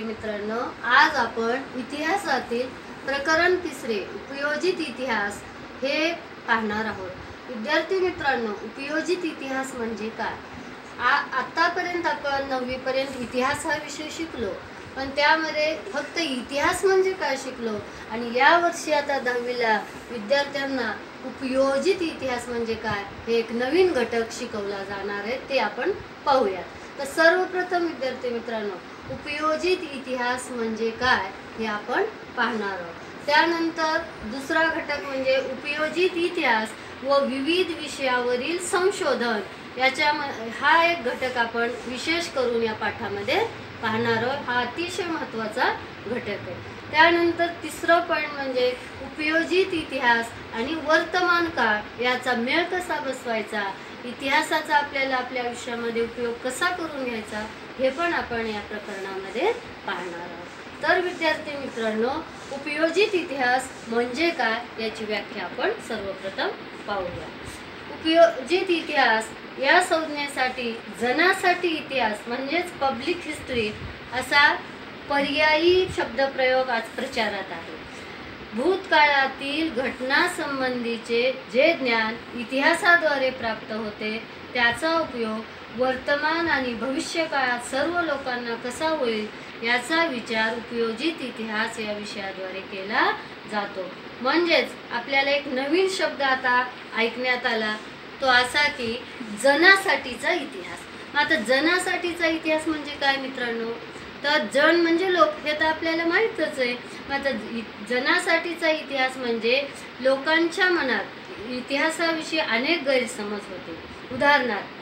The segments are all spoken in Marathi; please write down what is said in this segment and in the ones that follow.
मित्रांनो, आज आपण इतिहासातील प्रकरण 3 उपयोजित इतिहास हे पाहणार आहोत। विद्यार्थी मित्रांनो, उपयोजित इतिहास म्हणजे काय? आतापर्यंत आपण 9वी पर्यंत इतिहास हा विषय शिकलो, पण त्यामध्ये फक्त इतिहास म्हणजे काय शिकलो आणि या वर्षी आता 10वीला विद्यार्थ्यांना उपयोजित इतिहास म्हणजे काय हे एक नवीन घटक शिकवला जाणार आहे, ते आपण पाहूया। तर सर्वप्रथम विद्यार्थी मित्रांनो, उपयोजित इतिहास म्हणजे काय हे आपण पाहणार आहोत। त्यानंतर दुसरा घटक म्हणजे उपयोजित इतिहास व विविध विषयावरील संशोधन, हा एक घटक आपण विशेष करून या पाठामध्ये पाहणार आहोत। हा अतिशय महत्त्वाचा घटक आहे। त्यानंतर तिसरा पॉइंट म्हणजे उपयोजित इतिहास आणि वर्तमान काळ याचा मेळ कसा बसवायचा, इतिहासाचा आपल्याला आपल्या आयुष्यामध्ये उपयोग कसा करून घ्यायचा हे पण आपण या प्रकरणामध्ये पाहणार आहोत। तर विद्यार्थी मित्रांनो, उपयोजित इतिहास म्हणजे काय याची व्याख्या आपण सर्वप्रथम पाहूया। उपयोजित इतिहास या संज्ञेसाठी जनासाठी इतिहास म्हणजेच पब्लिक हिस्ट्री असा पर्यायी शब्दप्रयोग आज प्रचारात आहे। भूतकाळातील घटनांसंबंधीचे जे ज्ञान इतिहासाद्वारे प्राप्त होते त्याचा उपयोग वर्तमान आणि भविष्य काळात सर्व लोकांना कसा होईल याचा विचार उपयोजित इतिहास या विषयाद्वारे केला जातो। म्हणजेच आपल्याला एक नवीन शब्द आता ऐकण्यात आला, तो असा की जनासाठीचा इतिहास। आता जनासाठीचा इतिहास म्हणजे काय मित्रांनो? तर जन म्हणजे लोक, हे तर आपल्याला माहीतच आहे। आता जनासाठीचा इतिहास म्हणजे लोकांच्या मनात इतिहासाविषयी अनेक गैरसमज होते। उदाहरणार्थ,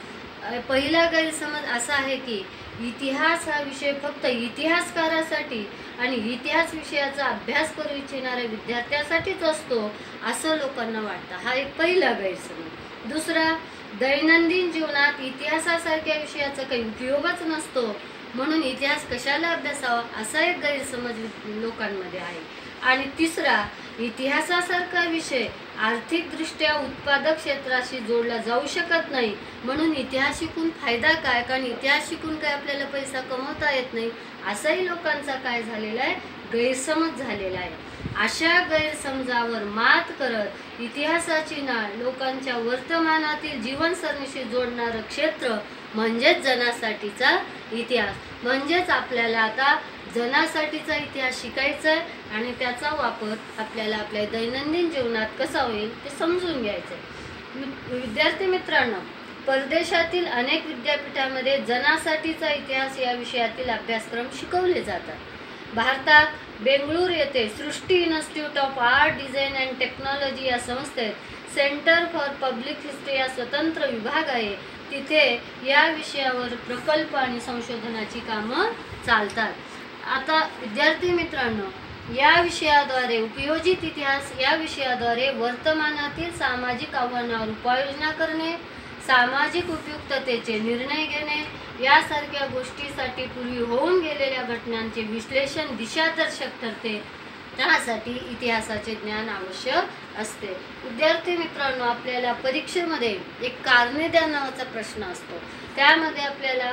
पहिला गैरसमज असा आहे की इतिहास हा विषय फक्त इतिहासकारासाठी आणि इतिहास विषयाचा अभ्यास करू इच्छिणाऱ्या विद्यार्थ्यांसाठीच असतो असं लोकांना वाटतं। हा एक पहिला गैरसमज। दुसरा, दैनंदिन जीवनात इतिहासासारख्या विषयाचा काही उपयोगच नसतो, म्हणून इतिहास कशाला अभ्यासावा असा एक गैरसमज लोकांमध्ये आहे। आणि तिसरा, इतिहासासारखा विषय आर्थिकदृष्ट्या उत्पादक क्षेत्राशी जोडला जाऊ शकत नाही, म्हणून इतिहास शिकून फायदा काय, कारण इतिहास शिकून काय आपल्याला पैसा कमवता येत नाही असाही लोकांचा काय झालेला आहे, गैरसमज झालेला आहे। अशा गैरसमजावर मात करत इतिहासाची नाळ लोकांच्या वर्तमानातील जीवनसरणीशी जोडणारं क्षेत्र म्हणजेच जनासाठीचा इतिहास। म्हणजेच आपल्याला आता जनासाठीचा इतिहास शिकायचा आहे आणि त्याचा वापर आपल्याला आपल्या दैनंदिन जीवनात कसा होईल ते समजून घ्यायचं आहे। विद्यार्थी मित्रांनो, परदेशातील अनेक विद्यापीठांमध्ये जनासाठीचा इतिहास या विषयातील अभ्यासक्रम शिकवले जातात। भारतात बेंगळूर येथे Srishti institute of art, design and technology या संस्थेत सेंटर फॉर पब्लिक हिस्ट्री या स्वतंत्र विभाग आहे। तिथे या विषयावर प्रकल्प आणि संशोधनाची कामं चालतात। आता विद्यार्थी मित्रांनो, या विषयाद्वारे उपयोजित इतिहास या विषयाद्वारे वर्तमानातील सामाजिक आव्हानांवर उपाययोजना करणे, सामाजिक उपयुक्ततेचे निर्णय घेणे यासारख्या गोष्टीसाठी पूर्वी होऊन गेलेल्या घटनांचे विश्लेषण दिशादर्शक ठरते। त्यासाठी इतिहासाचे ज्ञान आवश्यक असते। विद्यार्थी मित्रांनो, आपल्याला परीक्षेमध्ये एक कारणे द्या नावाचा प्रश्न असतो। त्यामध्ये आपल्याला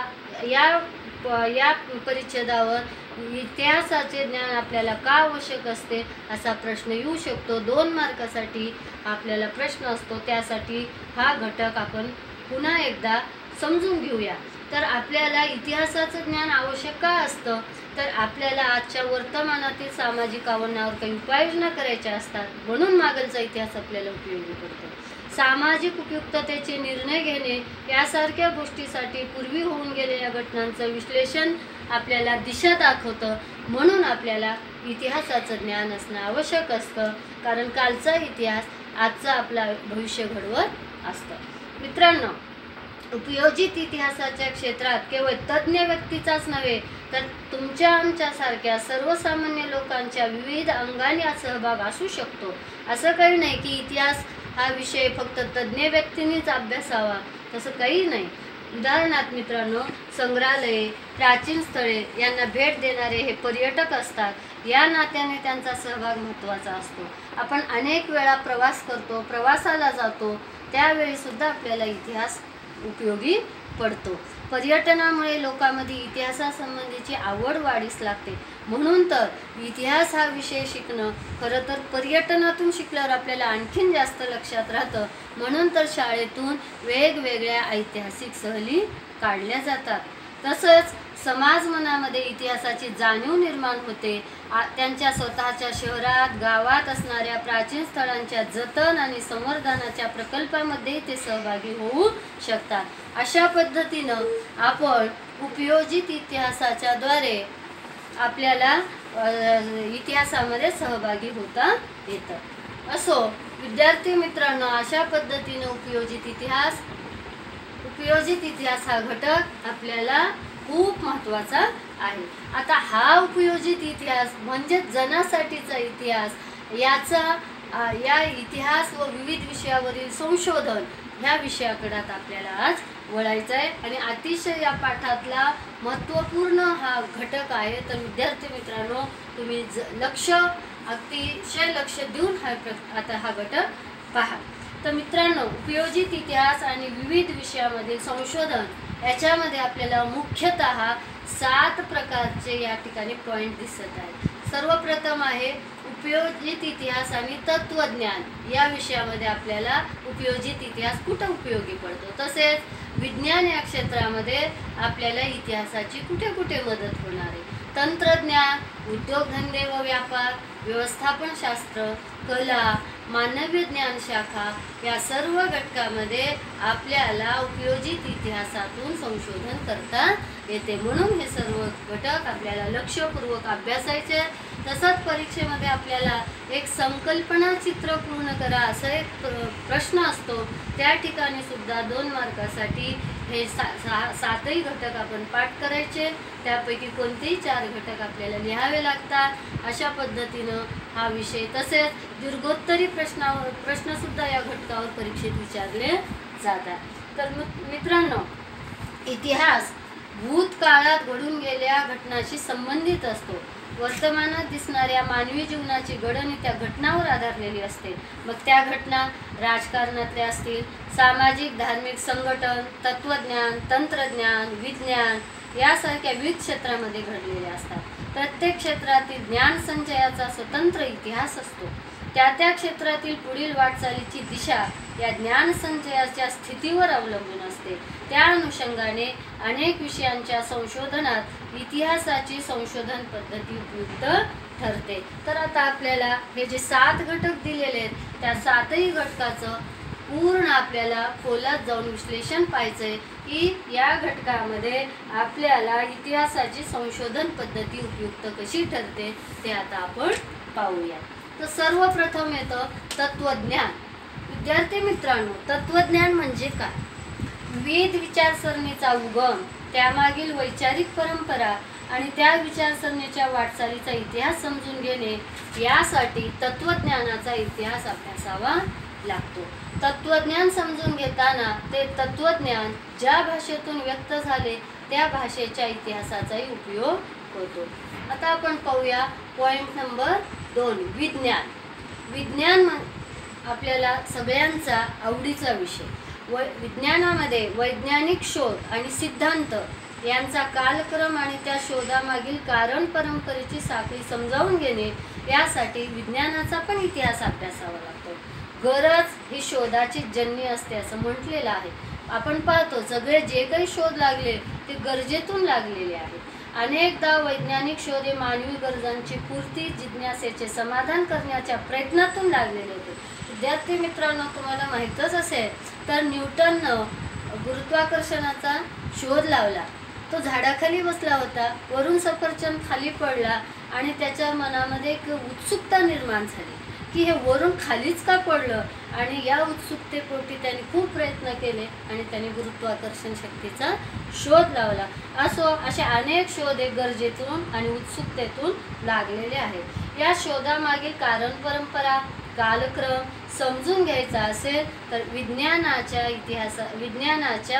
या परिच्छेदावर इतिहासाचे ज्ञान आपल्याला का आवश्यक असते असा प्रश्न येऊ शकतो। 2 मार्कासाठी आपल्याला प्रश्न असतो। त्यासाठी हा घटक आपण पुन्हा एकदा समजून घेऊया। तर आपल्याला इतिहासाचं ज्ञान आवश्यक का असतं? तर आपल्याला आजच्या वर्तमानातील सामाजिक आव्हानांवर काही उपाययोजना करायच्या असतात, म्हणून मागलचा इतिहास आपल्याला उपयोगी पडतो। सामाजिक उपयुक्ततेचे निर्णय घेणे यासारख्या गोष्टीसाठी पूर्वी होऊन गेलेल्या घटनांचं विश्लेषण आपल्याला दिशा दाखवतं, म्हणून आपल्याला इतिहासाचं ज्ञान असणं आवश्यक असतं, कारण कालचा इतिहास आजचा आपला भविष्य घडवत असतं। मित्रांनो, उपयोजित इतिहासाच्या क्षेत्रात केवळ तज्ज्ञ व्यक्तीचाच नव्हे तर तुमच्या आमच्यासारख्या सर्वसामान्य लोकांच्या विविध अंगांनी सहभाग असू शकतो। असं काही नाही की इतिहास हा विषय फक्त तज्ज्ञ व्यक्तींनीच अभ्यासावा, तसं काही नाही। उदाहरणार्थ मित्रांनो, संग्रहालये, प्राचीन स्थळे यांना भेट देणारे हे पर्यटक असतात। या नात्याने त्यांचा सहभाग महत्त्वाचा असतो। आपण अनेक वेळा प्रवास करतो, प्रवासाला जातो, त्यावेळी सुद्धा आपल्याला इतिहास उपयोगी पडतो. पर्यटनामुळे लोकांमध्ये इतिहासासंबंधीची आवड वाढीस लागते. म्हणून तर इतिहास हा विषय शिकणं खरं तर पर्यटनातून शिकल्यावर आपल्याला आणखीन जास्त लक्षात राहतं. म्हणून तर शाळेतून वेगवेगळ्या ऐतिहासिक सहली काढल्या जातात. तसंच समाज मनामध्ये इतिहासाची जाणीव निर्माण होते. त्यांच्या स्वतःच्या शहरात गावात असणाऱ्या प्राचीन स्थळांच्या जतन आणि संवर्धनाच्या प्रकल्पामध्ये ते सहभागी होऊ शकतात. अशा पद्धतीनं आपण उपयोजित इतिहासाच्या द्वारे आपल्याला इतिहासामध्ये सहभागी होता येतं. असो विद्यार्थी मित्रांनो, अशा पद्धतीनं उपयोजित इतिहास हा घटक आपल्याला खूप महत्त्वाचा आहे. आता हा उपयोजित इतिहास म्हणजे जनासाठीचा इतिहास, या इतिहास व विविध विषयावरील संशोधन ह्या विषयाकडे आपल्याला आज वळायचं आहे. आणि अतिशय या पाठातला महत्त्वपूर्ण हा घटक आहे. तर विद्यार्थी मित्रांनो, तुम्ही अतिशय लक्ष देऊन आता हा घटक पहा. तर मित्रांनो, उपयोजित इतिहास आणि विविध विषयामधील संशोधन याच्यामध्ये आपल्याला मुख्यतः 7 प्रकारचे या ठिकाणी पॉइंट दिसत आहेत. सर्वप्रथम आहे उपयोजित इतिहास आणि तत्वज्ञान. या विषयामध्ये आपल्याला उपयोजित इतिहास कुठे उपयोगी पडतो, तसेच विज्ञान या क्षेत्रामध्ये आपल्याला इतिहासाची कुठे कुठे मदत होणार आहे. तंत्रज्ञान, उद्योगधंदे व व्यापार, व्यवस्थापन शास्त्र, कला, मानवी ज्ञान शाखा या सर्व घटकामध्ये आपल्याला उपयोजित इतिहासातून संशोधन करता येते. म्हणून हे सर्व घटक आपल्याला लक्षपूर्वक अभ्यासायचे. तसंच परीक्षेमध्ये आपल्याला एक संकल्पना चित्र पूर्ण करा असा एक प्रश्न असतो. त्या ठिकाणी सुद्धा 2 मार्कासाठी हे 7ही घटक आपण पाठ करायचे. त्यापैकी कोणतेही 4 घटक आपल्याला लिहावे लागतात. अशा पद्धतीनं हा विषय, तसेच दीर्घोत्तरी प्रश्नसुद्धा या घटकावर परीक्षेत विचारले जातात. तर मित्रांनो, इतिहास भूतकाळात घडून गेलेल्या घटनांशी संबंधित असतो. वर्तमानात दिसणाऱ्या मानवी जीवनाची घडण त्या घटनांवर आधारलेली असते. मग त्या घटना राजकारणातल्या असतील, सामाजिक धार्मिक संघटन, तत्वज्ञान, तंत्रज्ञान, विज्ञान यासारख्या विविध क्षेत्रामध्ये घडलेल्या असतात. प्रत्येक क्षेत्रातील ज्ञान संचयाचा स्वतंत्र इतिहास असतो. त्या क्षेत्रातील पुढील वाटचालीची दिशा या ज्ञान संचयाच्या स्थितीवर अवलंबून असते. त्या अनुषंगाने अनेक विषयांच्या संशोधनात इतिहासाची संशोधन पद्धती उपयुक्त ठरते. तर आता आपल्याला हे जे 7 घटक दिलेले आहेत, त्या 7ही घटकाचं पूर्ण आपल्याला खोलात जाऊन विश्लेषण पाहायचंय की या घटकामध्ये आपल्याला इतिहासाची संशोधन पद्धती उपयुक्त कशी ठरते ते आता आपण पाहूया. तर सर्वप्रथम येतं तत्वज्ञान. विद्यार्थी मित्रांनो, तत्वज्ञान म्हणजे काय? विविध विचारसरणीचा उगम, त्यामागील वैचारिक परंपरा आणि त्या विचारसरणीच्या वाटचालीचा इतिहास समजून घेणे यासाठी तत्वज्ञानाचा इतिहास अभ्यासावा लागतो. तत्वज्ञान समजून घेताना ते तत्वज्ञान ज्या भाषेतून व्यक्त झाले त्या भाषेच्या इतिहासाचाही उपयोग होतो. आता आपण पाहूया पॉइंट नंबर 2, विज्ञान. विज्ञान आपल्याला सगळ्यांचा आवडीचा विषय. विज्ञानामध्ये वैज्ञानिक शोध आणि सिद्धांत यांचा कालक्रम आणि त्या शोधामागील कारण परंपरेची साखळी समजावून घेणे यासाठी विज्ञानाचा पण इतिहास अभ्यासावा लागतो. गरज ही शोधाची जन्य असते असं म्हटलेलं आहे. आपण पाहतो सगळे जे काही शोध लागले ते गरजेतून लागलेले आहेत. अनेकदा वैज्ञानिक शोध हे मानवी गरजांची पूर्ती, जिज्ञासेचे समाधान करण्याच्या प्रयत्नातून लागलेले होते. विद्यार्थी मित्रांनो, तुम्हाला माहीतच असेल तर न्यूटननं गुरुत्वाकर्षणाचा शोध लावला. तो झाडाखाली बसला होता, वरून सफरचंद खाली पडला आणि त्याच्या मनामध्ये एक उत्सुकता निर्माण झाली की हे वरून खालीच का पडलं. आणि या उत्सुकतेपोटी त्याने खूप प्रयत्न केले आणि त्याने गुरुत्वाकर्षण शक्तीचा शोध लावला. असे अनेक शोध हे गरजेतून आणि उत्सुकतेतून लागलेले आहेत. या शोधामागील कारण परंपरा, कालक्रम समजून घ्यायचा असेल तर विज्ञानाच्या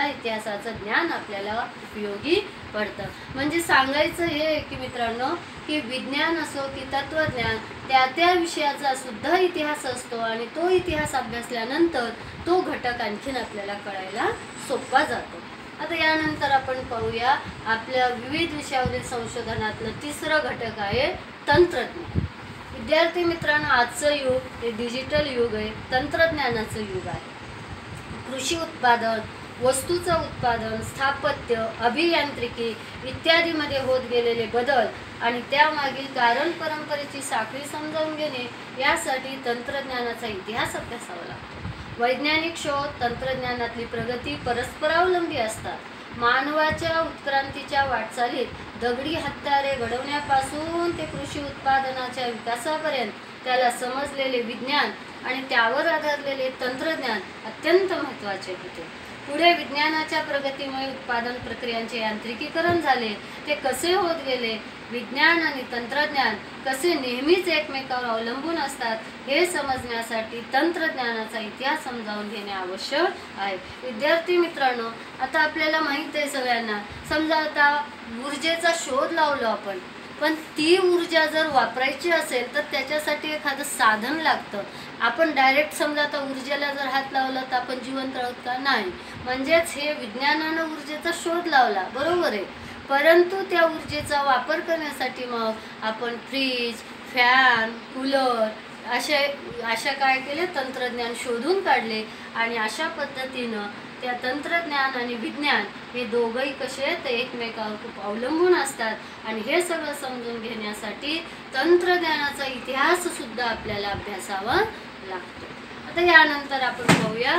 इतिहासाचं ज्ञान आपल्याला उपयोगी पडतं. म्हणजे सांगायचं हे की मित्रांनो की विज्ञान असो की तत्वज्ञान त्या विषयाचा सुद्धा इतिहास असतो आणि तो इतिहास अभ्यासल्यानंतर तो घटक आणखीन आपल्याला कळायला सोपा जातो. आता यानंतर आपण पाहूया आपल्या विविध विषयावरील संशोधनातलं तिसरं घटक आहे तंत्रज्ञान. विद्यार्थी मित्रांनो, आजचं युग हे डिजिटल युग आहे, तंत्रज्ञानाचं युग आहे. कृषी उत्पादन, वस्तूचं उत्पादन, स्थापत्य, अभियांत्रिकी इत्यादीमध्ये होत गेलेले बदल आणि त्यामागील कारण परंपरेची साखळी समजावून घेणे यासाठी तंत्रज्ञानाचा इतिहास अभ्यासावा लागतो. वैज्ञानिक शोध, तंत्रज्ञानातली प्रगती परस्परावलंबी असतात. मानवाच्या उत्क्रांतीच्या वाटचालीत दगडी हत्यारे घडवण्यापासून ते कृषी उत्पादनाच्या विकासापर्यंत त्याला समजलेले विज्ञान आणि त्यावर आधारलेले तंत्रज्ञान अत्यंत महत्त्वाचे होते. पुढे विज्ञानाच्या प्रगतीमुळे उत्पादन प्रक्रियांचे यांत्रिकीकरण झाले. ते कसे होत गेले, विज्ञान आणि तंत्रज्ञान कसे नेहमीच एकमेकावर अवलंबून असतात हे समजण्यासाठी तंत्रज्ञानाचा इतिहास समजावून घेणे आवश्यक आहे. विद्यार्थी मित्रांनो, आता आपल्याला माहित आहे सगळ्यांना, समजा आता ऊर्जेचा शोध लावलो आपण, पण ती ऊर्जा जर वापरायची असेल तर त्याच्यासाठी एखादं साधन लागतं. आपण डायरेक्ट समजा आता ऊर्जेला जर हात लावला तर आपण जिवंत राहत का? नाही. म्हणजेच हे विज्ञानानं ऊर्जेचा शोध लावला, बरोबर आहे, परंतु त्या ऊर्जेचा वापर करण्यासाठी मग आपण फ्रीज, फॅन, कूलर अशा काय केले, तंत्रज्ञान शोधून काढले. आणि अशा पद्धतीनं त्या तंत्रज्ञान आणि विज्ञान हे दोघंही कसे आहेत, एकमेकावर खूप अवलंबून असतात आणि हे सगळं समजून घेण्यासाठी तंत्रज्ञानाचा इतिहास सुद्धा आपल्याला अभ्यासावा लागतो. आता यानंतर आपण पाहूया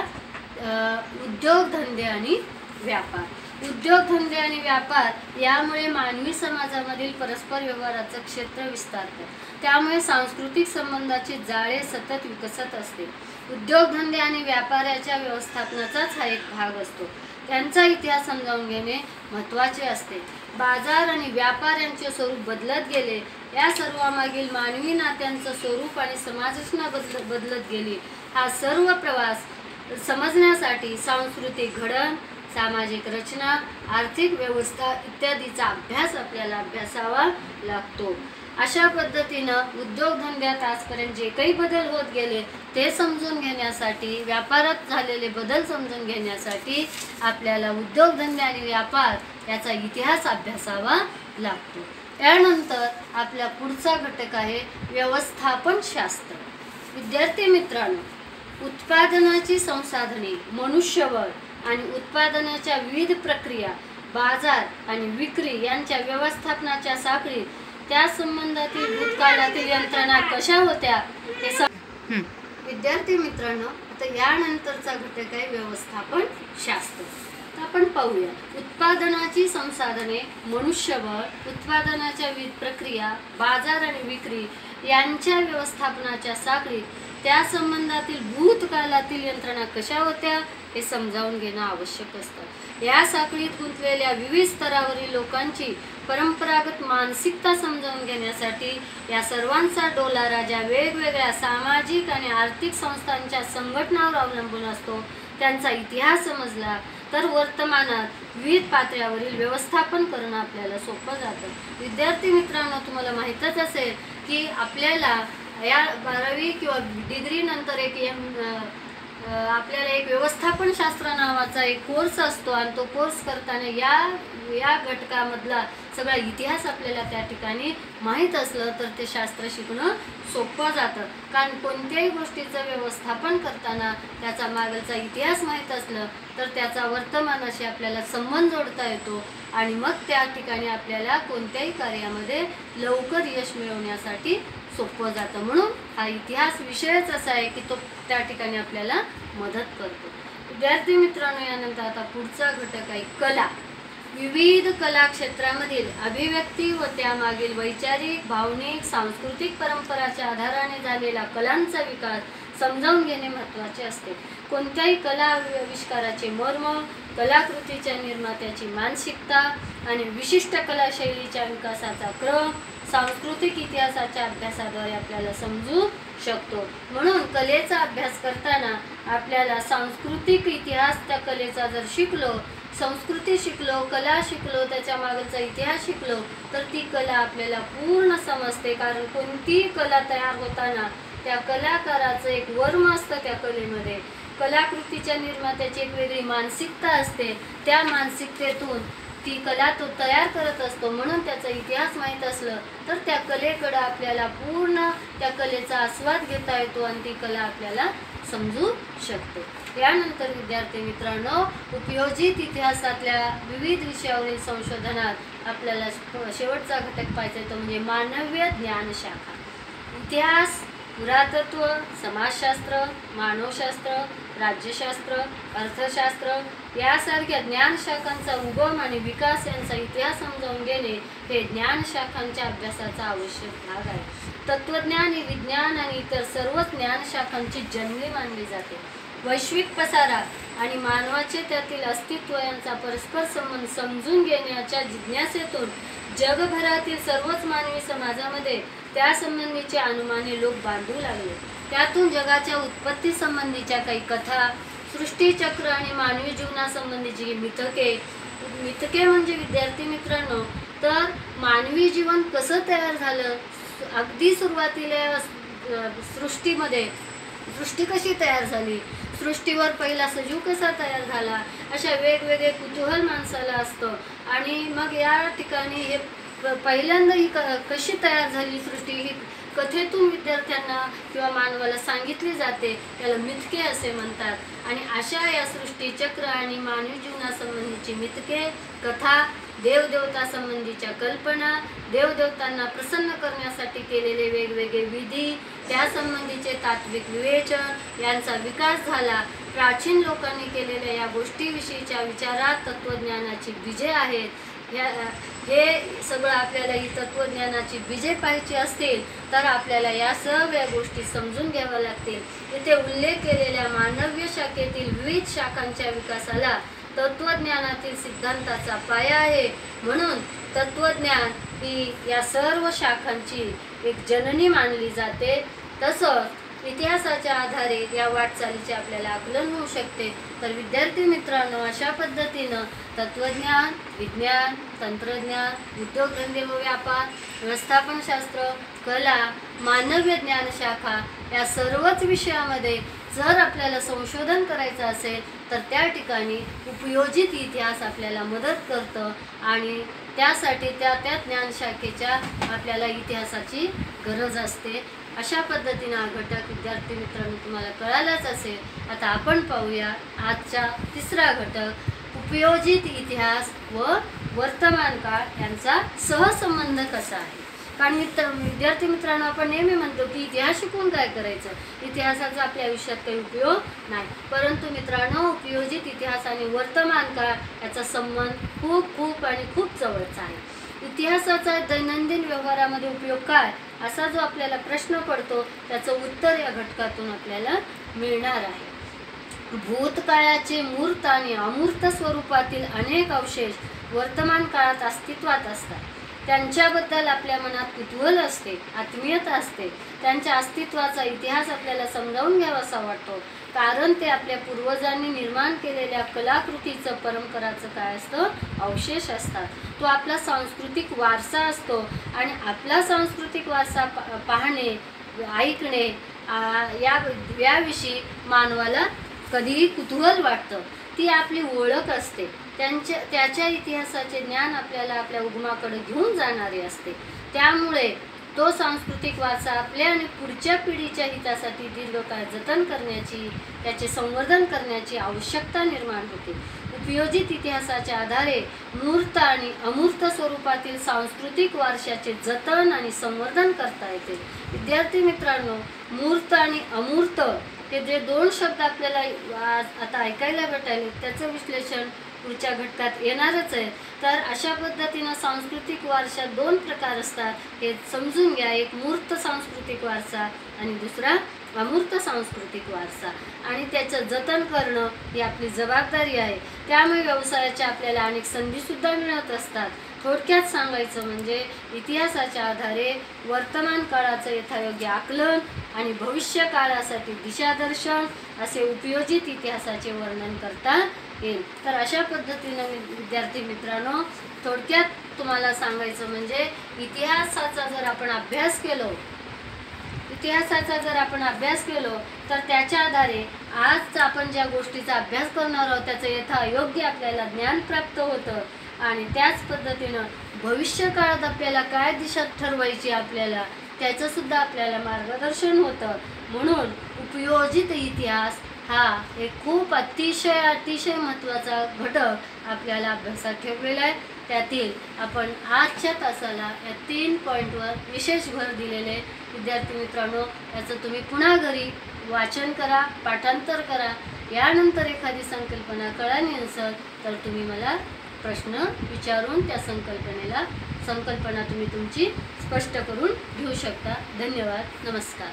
उद्योगधंदे आणि व्यापार. उद्योगधंदे आणि व्यापार यामुळे मानवी समाजामधील परस्पर व्यवहाराचं क्षेत्र विस्तारतं. त्यामुळे सांस्कृतिक संबंधाचे जाळे सतत विकसत असते. उद्योगधंदे आणि व्यापाराच्या व्यवस्थापनाचाच हा एक भाग असतो. त्यांचा इतिहास समजावून घेणे महत्त्वाचे असते. बाजार आणि व्यापार यांचे स्वरूप बदलत गेले. या सर्वामागील मानवी नात्यांचं स्वरूप आणि समाजरचना बदलत गेली. हा सर्व प्रवास समजण्यासाठी सांस्कृतिक घडण, सामाजिक रचना, आर्थिक व्यवस्था इत्यादीचा अभ्यास आपल्याला अभ्यासावा लागतो. अशा पद्धतीनं उद्योगधंद्यात आजपर्यंत जे काही बदल होत गेले ते समजून घेण्यासाठी, व्यापारात झालेले बदल समजून घेण्यासाठी आपल्याला उद्योगधंदे आणि व्यापार याचा इतिहास अभ्यासावा लागतो. यानंतर आपला पुढचा घटक आहे व्यवस्थापन शास्त्र. विद्यार्थी मित्रांनो, उत्पादनाची संसाधने, मनुष्यबळ आणि उत्पादनाच्या विविध प्रक्रिया, बाजार आणि विक्री यांच्या व्यवस्थापनाच्या साखळीत त्या संबंधातील भूतकाळातील यंत्रणा कशा होत्या हे विद्यार्थी मित्रांनो, आता यानंतरचा घटक आहे व्यवस्थापन शास्त्र. तर आपण पाहूया उत्पादनाची संसाधने, मनुष्यबळ, उत्पादनाच्या विविध प्रक्रिया, बाजार आणि विक्री यांच्या व्यवस्थापनाच्या साखळीत त्या संबंधातील भूतकाळातील यंत्रणा कशा होत्या हे समजावून घेणं आवश्यक असतं. या साखळीत गुंतलेल्या विविध स्तरावरील लोकांची परंपरागत मानसिकता समजावून घेण्यासाठी या सर्वांचा डोलारा ज्या वेगवेगळ्या सामाजिक आणि आर्थिक संस्थांच्या संघटनावर अवलंबून असतो त्यांचा इतिहास समजला तर वर्तमानात विविध पातळ्यावरील व्यवस्थापन करणं आपल्याला सोपं जातं. विद्यार्थी मित्रांनो, तुम्हाला माहीतच असेल की आपल्याला या 12वी किंवा डिग्री नंतर आपल्याला एक व्यवस्थापन शास्त्र नावाचा एक कोर्स असतो आणि तो कोर्स करताना या घटकामधला सगळा इतिहास आपल्याला त्या ठिकाणी माहीत असलं तर ते शास्त्र शिकणं सोपं जातं. कारण कोणत्याही गोष्टीचं व्यवस्थापन करताना त्याचा मागचा इतिहास माहीत असलं तर त्याचा वर्तमानाशी आपल्याला संबंध जोडता येतो आणि मग त्या ठिकाणी आपल्याला कोणत्याही कार्यामध्ये लवकर यश मिळवण्यासाठी सोपं जातं. म्हणून हा इतिहास विषयच असा आहे की तो त्या ठिकाणी आपल्याला मदत करतो. विद्यार्थी मित्रांनो, यानंतर आता पुढचा घटक आहे कला. विविध कला क्षेत्रामधील अभिव्यक्ती व त्यामागील वैचारिक, भावनिक, सांस्कृतिक परंपराच्या आधाराने झालेला कलांचा विकास समजावून घेणे महत्त्वाचे असते. कोणत्याही कला आविष्काराचे मर्म, कलाकृतीच्या निर्मात्याची मानसिकता आणि विशिष्ट कलाशैलीच्या विकासाचा क्रम सांस्कृतिक इतिहासाच्या अभ्यासाद्वारे आपल्याला समजू शकतो। म्हणून कलेचा अभ्यास करताना आपल्याला सांस्कृतिक इतिहास त्या कलेचा जर शिकलो, संस्कृती शिकलो, कला शिकलो, त्याच्या मागचा इतिहास शिकलो तर ती कला आपल्याला पूर्ण समजते। कारण कोणतीही कला तयार होताना त्या कलाकाराचं एक वर्म असतं, त्या कलेमध्ये कलाकृतीच्या निर्मात्याची एक वेगळी मानसिकता असते, त्या मानसिकतेतून ती कला तो तयार करत असतो। म्हणून त्याचा इतिहास माहीत असलं तर त्या कलेकडे आपल्याला पूर्ण त्या कलेचा आस्वाद घेता येतो आणि ती कला आपल्याला समजू शकते। यानंतर विद्यार्थी मित्रांनो, उपयोजित इतिहासातल्या विविध विषयावरील संशोधनात आपल्याला शेवटचा घटक पाहायचा तो म्हणजे मानवीय ज्ञानशाखा। इतिहास, पुरातत्व, समाजशास्त्र, मानवशास्त्र, राज्यशास्त्र, अर्थशास्त्र यासारख्या ज्ञानशाखांचा उगम आणि विकास यांचा इतिहास समजावून घेणे हे ज्ञानशाखांच्या अभ्यासाचा आवश्यक भाग आहे। तत्वज्ञान ही विज्ञान आणि इतर सर्व ज्ञानशाखांची जननी मानली जाते। वैश्विक पसारा आणि मानवाचे त्यातील अस्तित्व यांचा परस्पर संबंध समजून घेण्याच्या जिज्ञासेतून जगभरातील सर्वच मानवी समाजामध्ये त्या संबंधीचे अनुमाने लोक बांधू लागले। त्यातून जगाच्या उत्पत्ती संबंधीच्या काही कथा, सृष्टीचक्र आणि मानवी जीवनासंबंधीची मिथके म्हणजे विद्यार्थी मित्रांनो, तर मानवी जीवन कसं तयार झालं, अगदी सुरुवातीला सृष्टी कशी तयार झाली, सृष्टीवर पहिला सजीव कसा तयार झाला, अशा वेगवेगळे कुतूहल माणसाला असतं। आणि मग या ठिकाणी हे पहिल्यांदा ही कशी तयार झाली सृष्टी ही कथेतून विद्यार्थ्यांना किंवा मानवाला सांगितली जाते, त्याला मिथके असे म्हणतात। आणि अशा या सृष्टीचक्र आणि मानवी जीवनासंबंधीची मिथके, कथा, देवदेवता संबंधीच्या कल्पना, देवदेवतांना प्रसन्न करण्यासाठी केलेले वेगवेगळे विधी, त्यासंबंधीचे तात्विक विवेचन यांचा विकास झाला। प्राचीन लोकांनी केलेल्या या गोष्टीविषयीच्या विचारात तत्वज्ञानाची बीजे आहेत। हे सगळं आपल्याला ही तत्वज्ञानाची बीजे पाहायची असतील तर आपल्याला या सर्व गोष्टी समजून घ्याव्या लागतील। इथे उल्लेख केलेल्या मानवीय शाखेतील विविध शाखांच्या विकासाला तत्वज्ञानातील सिद्धांताचा पाया आहे। म्हणून तत्वज्ञान ही या सर्व शाखांची एक जननी मानली जाते। तसंच इतिहासाच्या आधारे या वाटचालीचे आपल्याला आकलन होऊ शकते। तर विद्यार्थी मित्रांनो, अशा पद्धतीनं तत्वज्ञान, विज्ञान, तंत्रज्ञान, उद्योगधंदे व व्यापार, व्यवस्थापनशास्त्र, कला, मानवीय ज्ञानशाखा या सर्वच विषयामध्ये जर आपल्याला संशोधन करायचं असेल तर त्या ठिकाणी उपयोजित इतिहास आपल्याला मदत करतं आणि त्यासाठी त्या ज्ञानशाखेच्या आपल्याला इतिहासाची गरज असते। अशा पद्धतीने हा घटक विद्यार्थी मित्रांनो तुम्हाला कळालाच असेल। आता आपण पाहूया आजचा तिसरा घटक, उपयोजित इतिहास व वर्तमान काळ यांचा सहसंबंध कसा आहे। कारण विद्यार्थी मित्रांनो, आपण नेहमी म्हणतो की इतिहास शिकून काय करायचं, इतिहासाचा आपल्या आयुष्यात काही उपयोग नाही। परंतु मित्रांनो, उपयोजित इतिहास आणि वर्तमान काळ याचा संबंध खूप जवळचा आहे। इतिहासाचा दैनंदिन व्यवहारामध्ये उपयोग काय, असा जो आपल्याला प्रश्न पडतो त्याचं उत्तर या घटकातून आपल्याला मिळणार आहे। भूतकाळाचे मूर्त आणि अमूर्त स्वरूपातील अनेक अवशेष वर्तमान काळात अस्तित्वात असतात। त्यांच्याबद्दल आपल्या मनात कुतूहल असते, आत्मीयता असते। त्यांच्या अस्तित्वाचा इतिहास आपल्याला समजावून घ्यावासा वाटतो, कारण ते आपल्या पूर्वजांनी निर्माण केलेल्या कलाकृतीचं, परंपराचं काय असतं, अवशेष असतात। तो आपला सांस्कृतिक वारसा असतो आणि आपला सांस्कृतिक वारसा पाहणे, ऐकणे याविषयी मानवाला कधीही कुतूहल वाटतं। ती आपली ओळख असते। त्याच्या इतिहासाचे ज्ञान आपल्याला आपल्या उगमाकडे घेऊन जाणारे असते। त्यामुळे तो सांस्कृतिक वारसा आपल्या आणि पुढच्या पिढीच्या हितासाठी दीर्घकाळ जतन करण्याची, त्याचे संवर्धन करण्याची आवश्यकता निर्माण होते। उपयोजित इतिहासाच्या आधारे मूर्त आणि अमूर्त स्वरूपातील सांस्कृतिक वारशाचे जतन आणि संवर्धन करता येते। विद्यार्थी मित्रांनो, मूर्त आणि अमूर्त हे जे दोन शब्द आपल्याला आता ऐकायला भेटायले त्याचं विश्लेषण पुढच्या घटकात येणारच आहे। तर अशा पद्धतीनं सांस्कृतिक वारशात दोन प्रकार असतात, हे समजून घ्या। एक मूर्त सांस्कृतिक वारसा आणि दुसरा अमूर्त सांस्कृतिक वारसा, आणि त्याचं जतन करणं ही आपली जबाबदारी आहे। त्यामुळे व्यवसायाच्या आपल्याला अनेक संधीसुद्धा मिळत असतात थोडक्यात सांगायचं म्हणजे इतिहासाच्या आधारे वर्तमान काळाचं यथायोग्य आकलन आणि भविष्य काळासाठी दिशादर्शन असे उपयोजित इतिहासाचे वर्णन करता येईल। तर अशा पद्धतीनं विद्यार्थी मित्रांनो, थोडक्यात तुम्हाला सांगायचं म्हणजे इतिहासाचा जर आपण अभ्यास केलो तर त्याच्या आधारे आज आपण ज्या गोष्टीचा अभ्यास करणार आहोत त्याचं यथायोग्य आपल्याला ज्ञान प्राप्त होतं आणि त्याच पद्धतीनं भविष्य काळात आपल्याला काय दिशा ठरवायची आपल्याला त्याचं सुद्धा आपल्याला मार्गदर्शन होतं। म्हणून उपयोजित इतिहास हा एक खूप अतिशय महत्त्वाचा घटक आपल्याला अभ्यासात ठेवलेला आहे। त्यातील आपण आजच्या तासाला या 3 पॉईंटवर विशेष भर दिलेले। विद्यार्थी मित्रांनो, याचं तुम्ही पुन्हा घरी वाचन करा, पाठांतर करा। यानंतर एखादी संकल्पना कळाली नसेल तर तुम्ही मला प्रश्न विचारून त्या संकल्पना तुम्ही तुमची स्पष्ट करून घेऊ शकता। धन्यवाद, नमस्कार।